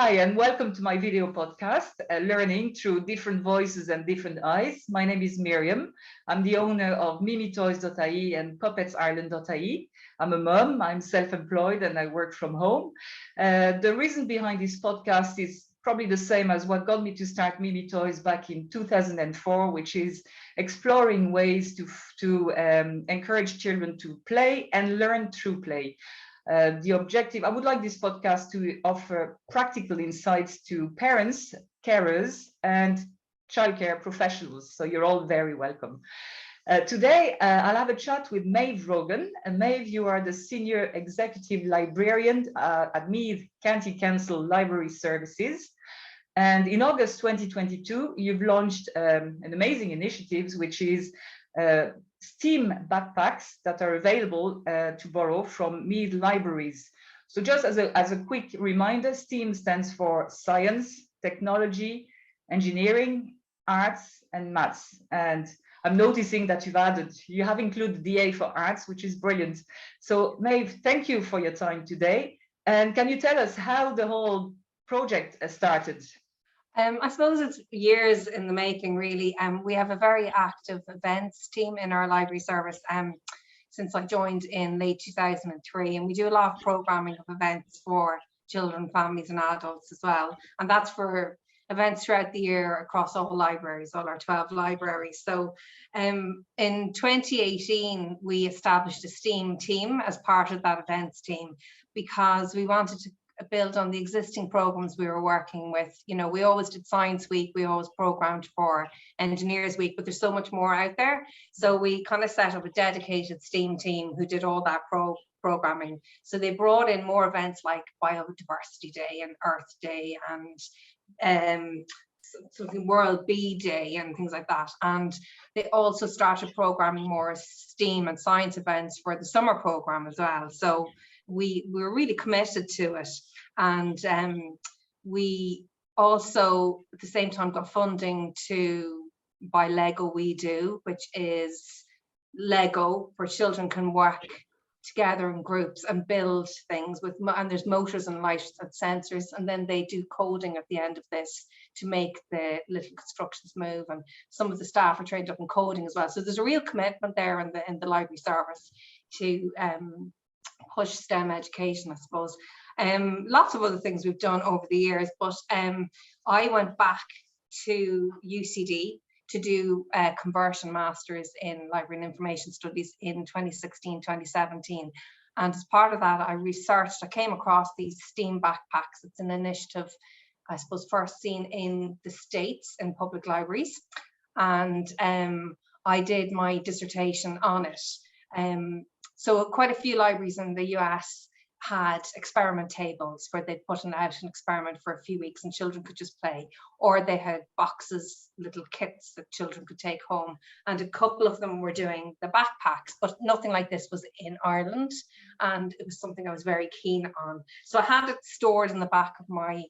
Hi, and welcome to my video podcast, Learning Through Different Voices and Different Eyes. My name is Miriam. I'm the owner of Mimitoys.ie and puppetsireland.ie. I'm a mom, I'm self-employed, and I work from home. The reason behind this podcast is probably the same as what got me to start Mimitoys back in 2004, which is exploring ways to encourage children to play and learn through play. The objective, I would like this podcast to offer practical insights to parents, carers, and childcare professionals. So you're all very welcome. Today, I'll have a chat with Maedhbh Rogan. And Maedhbh, you are the Senior Executive Librarian at Meath County Council Library Services. And in August 2022, you've launched an amazing initiative, which is STEAM backpacks that are available to borrow from Meath libraries. So just as a quick reminder, STEAM stands for science, technology, engineering, arts, and maths. And I'm noticing that you have included the A for arts, which is brilliant. So Maedhbh, thank you for your time today. And can you tell us how the whole project started? I suppose it's years in the making, really. We have a very active events team in our library service since I joined in late 2003, and we do a lot of programming of events for children, families, and adults as well. And that's for events throughout the year across all libraries, all our 12 libraries. So in 2018, we established a STEAM team as part of that events team because we wanted to build on the existing programs we were working with. You know, we always did Science Week, we always programmed for Engineers Week, but there's so much more out there. So we kind of set up a dedicated STEAM team who did all that programming. So they brought in more events like Biodiversity Day and Earth Day and something World Bee Day and things like that. And they also started programming more STEAM and science events for the summer program as well. So we were really committed to it. And we also at the same time got funding to buy Lego We Do, which is Lego where children can work together in groups and build things with, and there's motors and lights and sensors, and then they do coding at the end of this to make the little constructions move, and some of the staff are trained up in coding as well. So there's a real commitment there in the library service to push STEM education, I suppose. Lots of other things we've done over the years, but I went back to UCD to do a conversion masters in library and information studies in 2016, 2017. And as part of that, I came across these STEAM backpacks. It's an initiative, I suppose, first seen in the States in public libraries. And I did my dissertation on it. So quite a few libraries in the US had experiment tables where they'd put out an experiment for a few weeks and children could just play, or they had boxes, little kits that children could take home. And a couple of them were doing the backpacks, but nothing like this was in Ireland. And it was something I was very keen on. So I had it stored in the back of my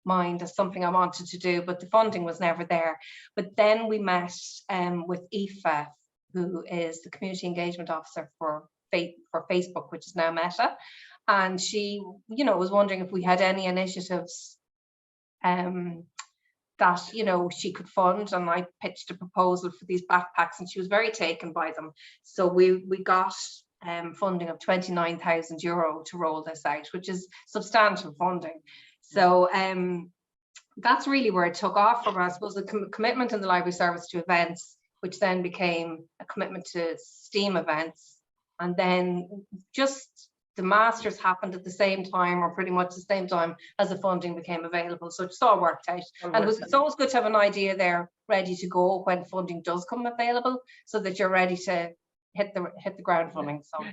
mind as something I wanted to do, but the funding was never there. But then we met with Aoife, who is the community engagement officer for Facebook, which is now Meta, and she, you know, was wondering if we had any initiatives that, you know, she could fund, and I pitched a proposal for these backpacks, and she was very taken by them. So we got funding of €29,000 to roll this out, which is substantial funding. So that's really where it took off from, I suppose, the commitment in the library service to events, which then became a commitment to STEAM events. And then just the masters happened at the same time, or pretty much the same time as the funding became available. So it just all worked out. And it's always good to have an idea there ready to go when funding does come available, so that you're ready to hit the ground running. So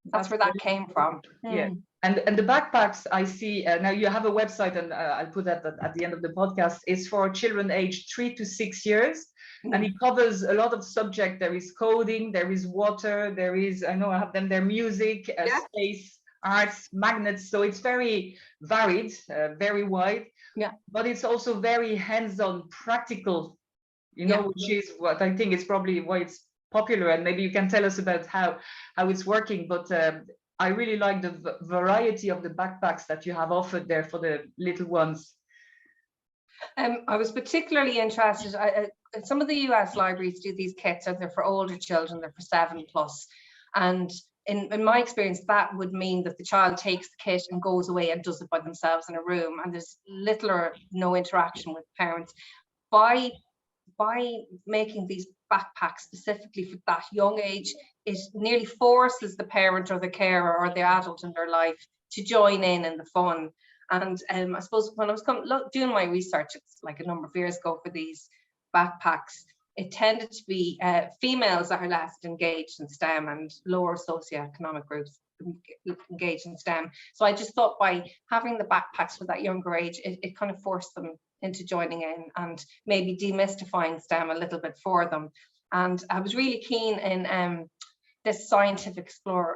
that's where that came from. Yeah. And the backpacks I see now, you have a website, and I'll put that at the end of the podcast, is for children aged 3 to 6 years. And it covers a lot of subject. There is coding, there is water, there is, I know I have them there, music, space, arts, magnets. So it's very varied, very wide. Yeah. But it's also very hands-on, practical, you know, which is what I think is probably why it's popular. And maybe you can tell us about how it's working. But I really like the variety of the backpacks that you have offered there for the little ones. I was particularly interested, some of the US libraries do these kits, and they're for older children, they're for 7+. And in my experience, that would mean that the child takes the kit and goes away and does it by themselves in a room, and there's little or no interaction with parents. By making these backpacks specifically for that young age, it nearly forces the parent or the carer or the adult in their life to join in the fun. And I suppose when I was doing my research, it's like a number of years ago for these backpacks, it tended to be females that are less engaged in STEM and lower socioeconomic groups engaged in STEM. So I just thought by having the backpacks for that younger age, it kind of forced them into joining in and maybe demystifying STEM a little bit for them. And I was really keen in this scientific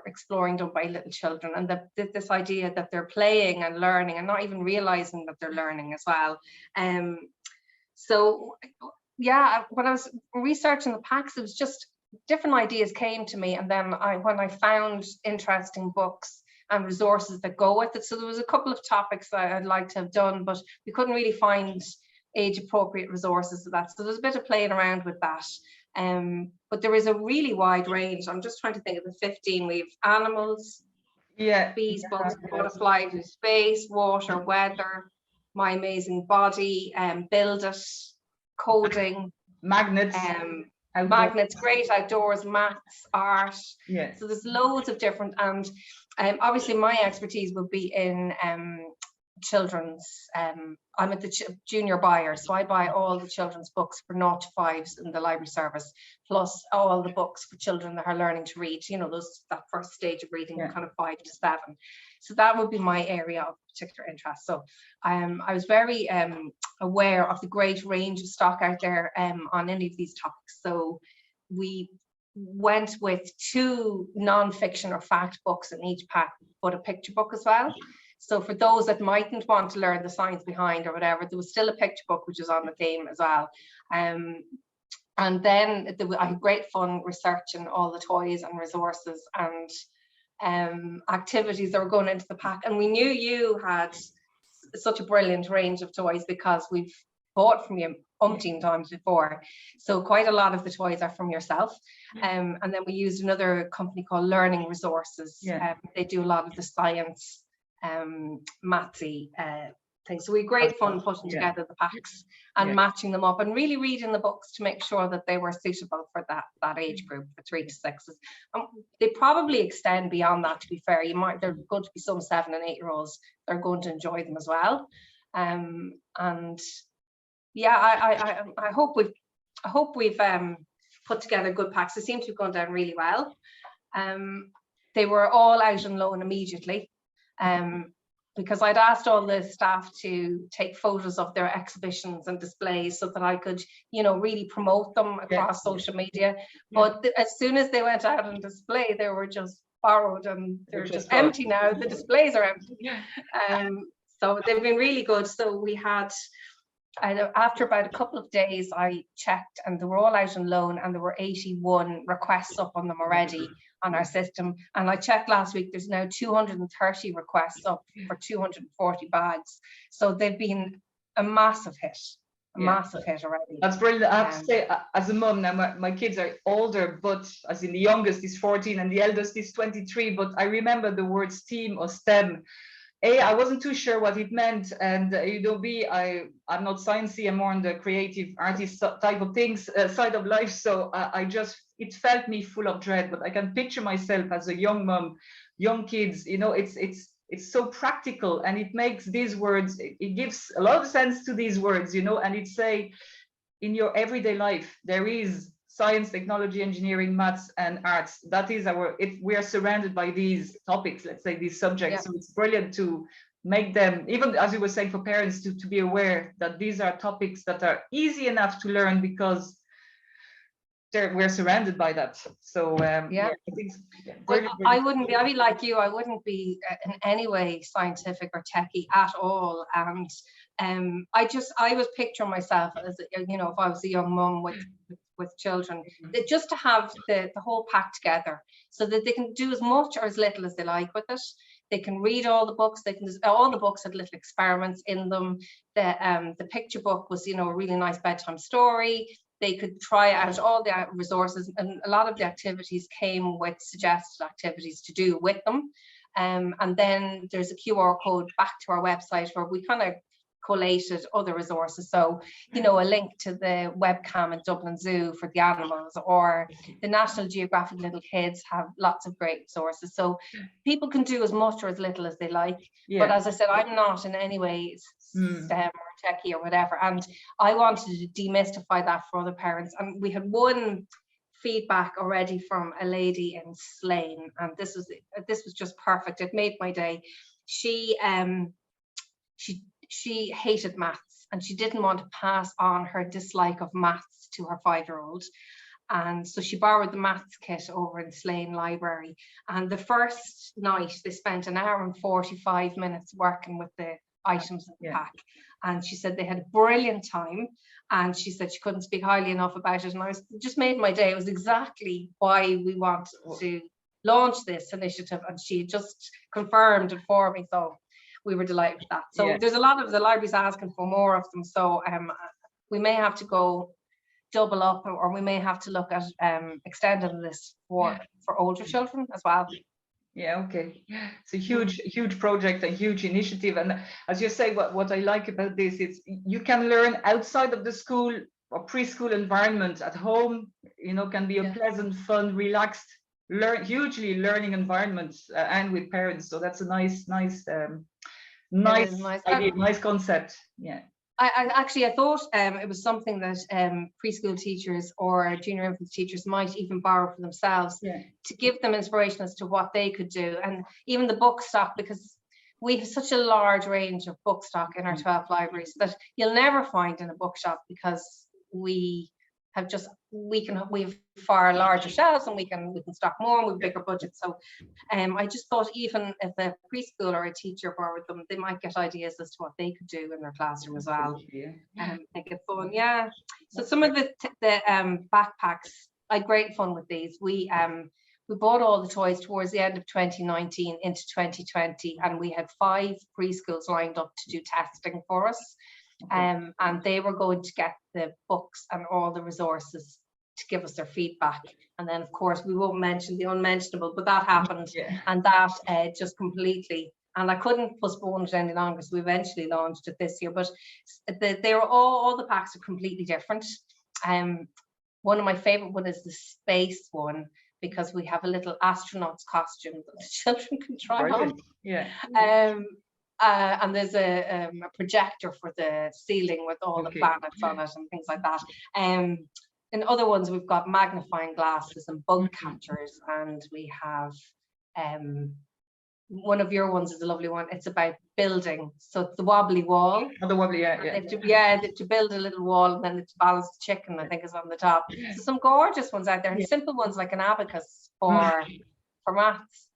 exploring done by little children, and this idea that they're playing and learning and not even realizing that they're learning as well. So yeah, when I was researching the packs, it was just different ideas came to me, and then when I found interesting books and resources that go with it. So there was a couple of topics that I'd like to have done, but we couldn't really find age appropriate resources for that. So there's a bit of playing around with that. But there is a really wide range. I'm just trying to think of the 15. We have animals, bees, bugs, butterflies, space, water, weather, my amazing body, build it, coding, magnets, magnets, great outdoors, maths, art. Yeah. So there's loads of different, and obviously my expertise will be in children's. I'm at the junior buyer, so I buy all the children's books for 0 to 5s in the library service, plus all the books for children that are learning to read, you know, that first stage of reading, kind of 5 to 7. So that would be my area of particular interest. So I was very aware of the great range of stock out there on any of these topics. So we went with 2 non-fiction or fact books in each pack, but a picture book as well. So for those that mightn't want to learn the science behind or whatever, there was still a picture book which is on the theme as well. And then I had great fun researching all the toys and resources and activities that were going into the pack. And we knew you had such a brilliant range of toys because we've bought from you umpteen times before. So quite a lot of the toys are from yourself. And then we used another company called Learning Resources. They do a lot of the science mathsy things. So we had great fun putting together the packs and matching them up and really reading the books to make sure that they were suitable for that age group, for 3 to 6s. They probably extend beyond that, to be fair. There's going to be some 7 and 8-year-olds that are going to enjoy them as well. And yeah, I hope we've put together good packs. They seem to have gone down really well. They were all out on loan immediately. Because I'd asked all the staff to take photos of their exhibitions and displays so that I could, you know, really promote them across social media. But as soon as they went out on display, they were just borrowed and they're just empty now. The displays are empty. So they've been really good. So we had, after about a couple of days, I checked and they were all out on loan, and there were 81 requests up on them already on our system. And I checked last week, there's now 230 requests up for 240 bags. So they've been a massive hit, massive hit already. That's brilliant. I have to say, as a mom, now my kids are older, but as in the youngest is 14 and the eldest is 23, but I remember the word STEAM or STEM. I wasn't too sure what it meant, and I'm not sciencey, I'm more on the creative artist type of things side of life. So it felt me full of dread. But I can picture myself as a young mom, young kids. You know, it's so practical, and it makes these words. It gives a lot of sense to these words, you know, and it's in your everyday life there is science, technology, engineering, maths, and arts. That is we are surrounded by these topics, let's say these subjects. So it's brilliant to make them, even as you were saying, for parents to be aware that these are topics that are easy enough to learn because we're surrounded by that. So I think I wouldn't be, I'd be like you, I wouldn't be in any way scientific or techie at all. And I was picturing myself as, you know, if I was a young mum with with children, just to have the whole pack together so that they can do as much or as little as they like with it. They can read all the books. All the books had little experiments in them. The picture book was, you know, a really nice bedtime story. They could try out all the resources, and a lot of the activities came with suggested activities to do with them. And then there's a QR code back to our website where we kind of collated other resources. So, you know, a link to the webcam at Dublin Zoo for the animals, or the National Geographic Little Kids have lots of great resources. So people can do as much or as little as they like. But as I said, I'm not in any way STEM or techie or whatever. And I wanted to demystify that for other parents. And we had one feedback already from a lady in Slane, and this was just perfect. It made my day. She hated maths, and she didn't want to pass on her dislike of maths to her 5-year-old. And so she borrowed the maths kit over in Slane Library. And the first night they spent 1 hour and 45 minutes working with the items in the pack. And she said they had a brilliant time. And she said she couldn't speak highly enough about it. And it just made my day. It was exactly why we wanted to launch this initiative. And she just confirmed it for me. So we were delighted with that. So there's a lot of the libraries asking for more of them. So we may have to go double up, or we may have to look at extending this for older children as well. Yeah, okay. It's a huge project, a huge initiative. And as you say, what I like about this is you can learn outside of the school or preschool environment at home, you know, can be a pleasant, fun, relaxed, hugely learning environment, and with parents. So that's a nice idea, nice concept. Yeah. I thought it was something that preschool teachers or junior infant teachers might even borrow for themselves to give them inspiration as to what they could do. And even the book stock, because we have such a large range of book stock in our 12 libraries that you'll never find in a bookshop, because we have far larger shelves, and we can stock more, and we have bigger budgets. So I just thought, even if a preschool or a teacher borrowed them, they might get ideas as to what they could do in their classroom as well. Make it fun. So some of the backpacks, I had great fun with these. We bought all the toys towards the end of 2019 into 2020, and we had 5 preschools lined up to do testing for us. And they were going to get the books and all the resources to give us their feedback. And then, of course, we won't mention the unmentionable, but that happened. And that just completely, and I couldn't postpone it any longer, so we eventually launched it this year. But they were all the packs are completely different. One of my favorite one is the space one, because we have a little astronaut's costume that the children can try on. And there's a projector for the ceiling with all the planets on it and things like that. In other ones, we've got magnifying glasses and bug catchers, and we have one of your ones is a lovely one. It's about building, so it's the wobbly wall. Oh, the wobbly, to build a little wall, and then to balance the chicken, I think, is on the top. So some gorgeous ones out there, and simple ones like an abacus for maths.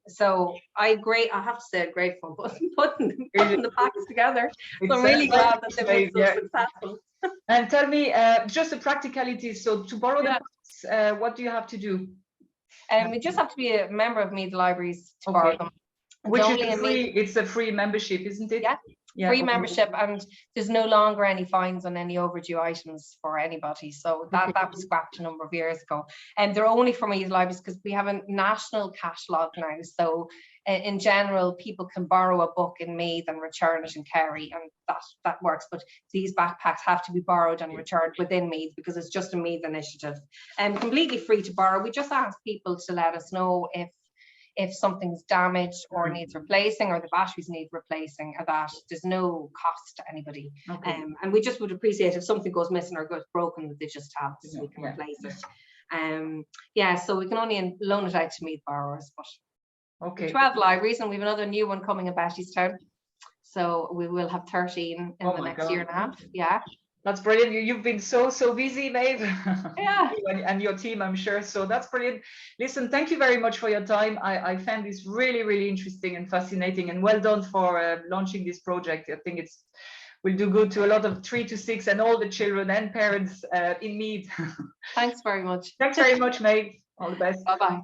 So I have to say, grateful putting the packs together. So I'm really glad that they've been so successful. And tell me, just the practicalities. So to borrow the books, what do you have to do? We just have to be a member of Meath Libraries to borrow them. Which is free. It's a free membership, isn't it? Free membership, and there's no longer any fines on any overdue items for anybody. So that was scrapped a number of years ago. And they're only for Meath Libraries because we have a national catalogue now. So in general, people can borrow a book in Meath and return it in Kerry, and that works. But these backpacks have to be borrowed and returned within Meath, because it's just a Meath initiative. And completely free to borrow. We just ask people to let us know if something's damaged or needs replacing, or the batteries need replacing, or that there's no cost to anybody. And we just would appreciate if something goes missing or goes broken, that they just have it so we can replace it. So we can only loan it out to Meath borrowers, but 12 libraries, and we have another new one coming in Bettystown. So we will have 13 in the next year and a half. That's brilliant. You've been so busy, Maeve. And your team, I'm sure. So that's brilliant. Listen, thank you very much for your time. I found this really, really interesting and fascinating, and well done for launching this project. I think it's will do good to a lot of 3 to 6 and all the children and parents in Meath. Thanks very much. Thanks very much, Maeve. All the best. Bye-bye.